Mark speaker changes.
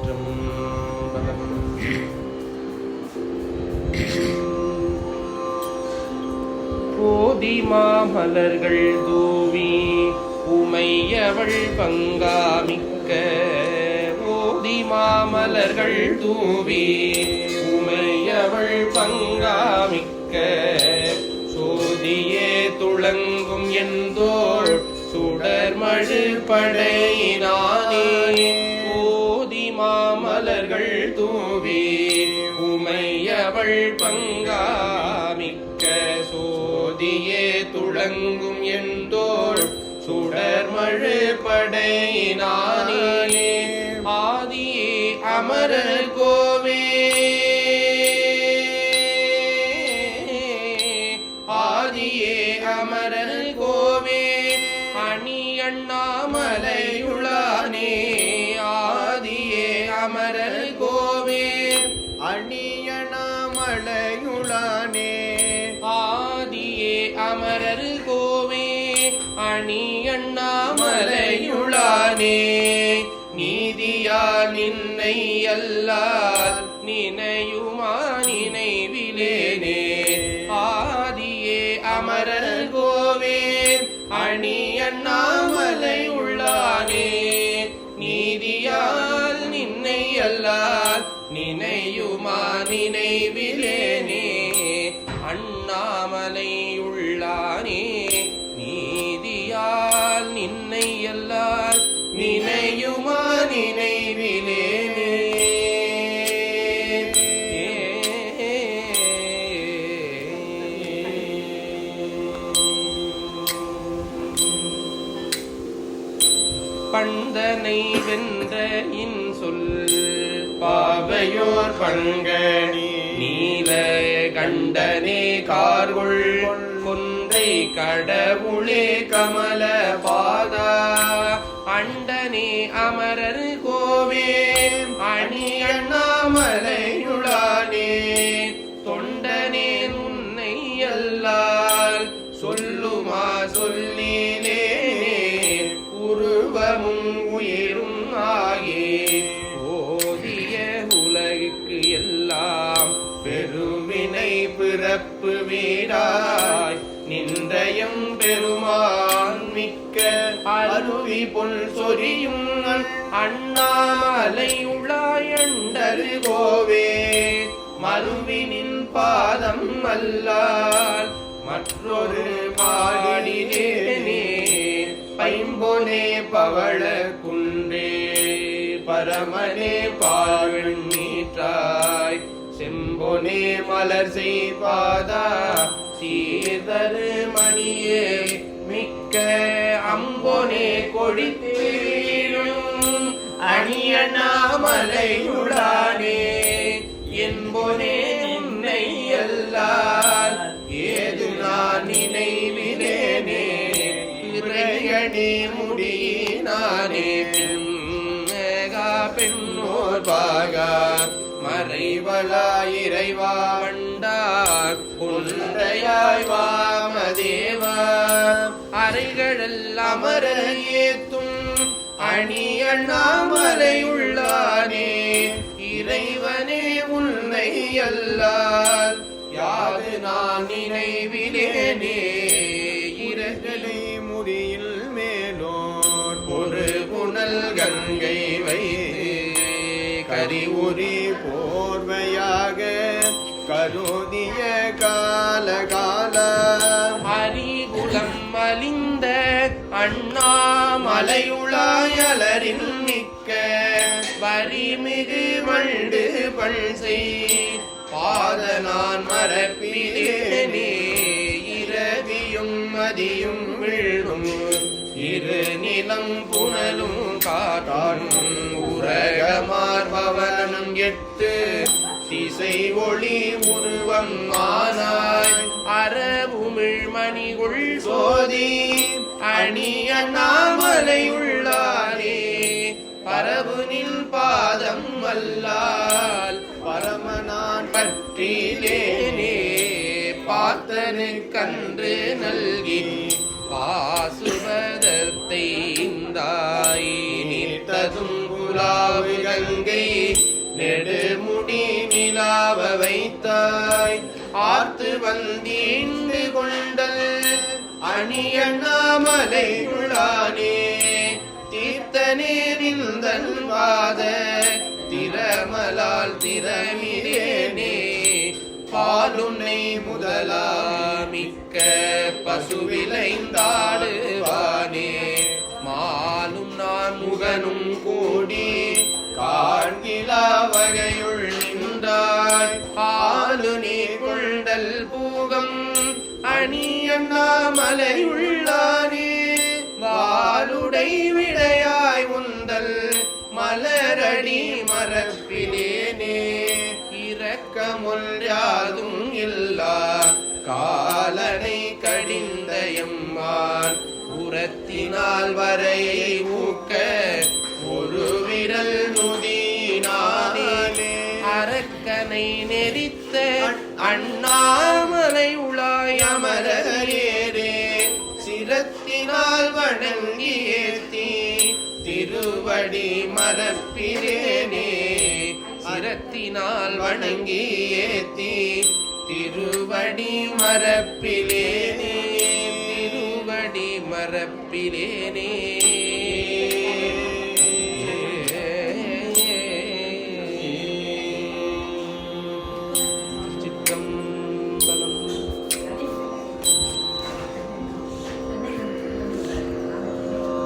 Speaker 1: திருச்சிற்றம்பலம். போதி மாமலர்கள் தூவி உமையவள் பங்காமிக்க, போதி மாமலர்கள் தூவி உமையவள் பங்காமிக்க, சோதியே துளங்கும் எந்தோள் சுடர்மழு படையினானே. போதி மாமலர்கள் தூவி உமையவள் பங்காமிக்க, சோதியே துளங்கும் எந்தோள் சுடர்மழு படையினானே. ஆதியே அமரர் கோவே, ஆதியே அமரர் கோவே, அணி அண்ணாமலையுளானே. ஆதியே அமரர் கோவே,
Speaker 2: அணி அண்ணாமலையுளானே.
Speaker 1: ஆதியே அமரர் கோவே, அணி அண்ணாமலையுளானே. நீதியா நின்னை அல்லால் நினையுமா நினைவிலேனே. ஆதியே அமரர் கோவே, அணி அண்ணாமலையுளானே. நீதியால் நின்னை அல்லால் நினையுமா நினைவிலேனே. அண்ணாமலையுள்ளானே, நீதியால் நின்னை அல்லால் நினையுமா நினைவிலேனே. பண்டனை வென்ற இன்சொல் பாவையோர் பங்கனி, நீல கண்டனே கார்கொள் கொன்றை கடவுளே கமல பாதா. அண்டனே அமரர் கோவே, அணி அண்ணாமலையுளானே. தொண்டனே உன்னை அல்லால் சொல்லுமா சொல்லிலே. உருவமும் உயிரும் ஆகே ஓதிய உலகுக்கு எல்லாம் பெருவினை பிறப்பு வீடாய் நின்றயம் பெருமான் மிக்க அருவி பொல் சொரியும் அண்ணாமலையுளாயண்டரு கோவே. மருவினின் பாதம் அல்லால் மற்றொரு பாடினேனே. பைம்பொனே பவள குன்றே பரமனே பாழ்வெண் நீற்றாய். செம்பொனே மலர் செய்பாதா சீர்தரு மணியே மிக்க. அம்பொனே கொடித்தீரும் அணி அண்ணாமலையுளானே. என்பொனே நின்னை அல்லால் ஏது நான் நினைவிலேனே. இறையணி முடியினானே பின்னகா பெண்ணோர் பாகா. மறைவளாய் இறைவா வண்டார் குன்றையாய் வாமதேவா. அறைகளல் அமர ஏத்தும் அணி அண்ணாமலையுள்ளானே. இறைவனே உன்னை அல்லால் யாது நான் நினைவிலேனே.
Speaker 2: இரகளை முடியில் மேலோர்
Speaker 1: ஒரு புனல் கங்கை வைத்து
Speaker 2: கரிவுரி போர்வையாக கருதிய காலகால.
Speaker 1: ஹரிகுலம் மலிந்த அண்ணாமலையுளாயலரின் மிக்க. வரிமிகு வண்டு பண் செய் பாத நான் மரப்பிலேனே. இரவியும் மதியும் விழும் இரு நிலம் புனலும் காற்றும் உரகமார் பவனம் எட்டு திசை ஒளி உருவம் ஆனாய். அரவுமிழ் மணிகுள் சோதி அணி அண்ணாமலையுள்ளானே. பரவுனின் பாதம் அல்லால் பரமனான் பற்றிலேனே. பார்த்தனுக்கன்று நல்கி பாசுபதத்தை இந்தாய் நித்ததும் துலாவு கங்கை நெடுமுடி நிலாவ வைத்தாய் ஆர்த்து வந்தீண்டு கொண்டல் அணியண்ணாமலை உள்ளானே தீர்த்தனே நிந்தன் வாத திறமலால் திறமிரேனே பாலுனை முதலாமிக்க பசுவிலைந்தாடுவானே மாலும் நான் முகனும் கூடி காண்கிலா வகையுள் நின்றாய் ஆளு நீ கொண்டல் பூகம் அணியண்ணாமலையுள்ளானே வாளுடை விடையாய் உந்தல் மலரடி மரப்பிலேனே இரக்கமுள் யாதும் இல்லா காலனை கடிந்த எம்மான் உரத்தினால் வரையை ஊக்க ஒரு விரல் நுதினானே அரக்கனை நெறித்த அண்ணாமலை உளாய் அமரரேரே சிரத்தினால் வணங்கி ஏத்தி திருவடி மரப்பிலேனே சிரத்தினால் வணங்கி ஏத்தி திருவடி மரப்பிலேனே திருவடி மரப்பிலேனே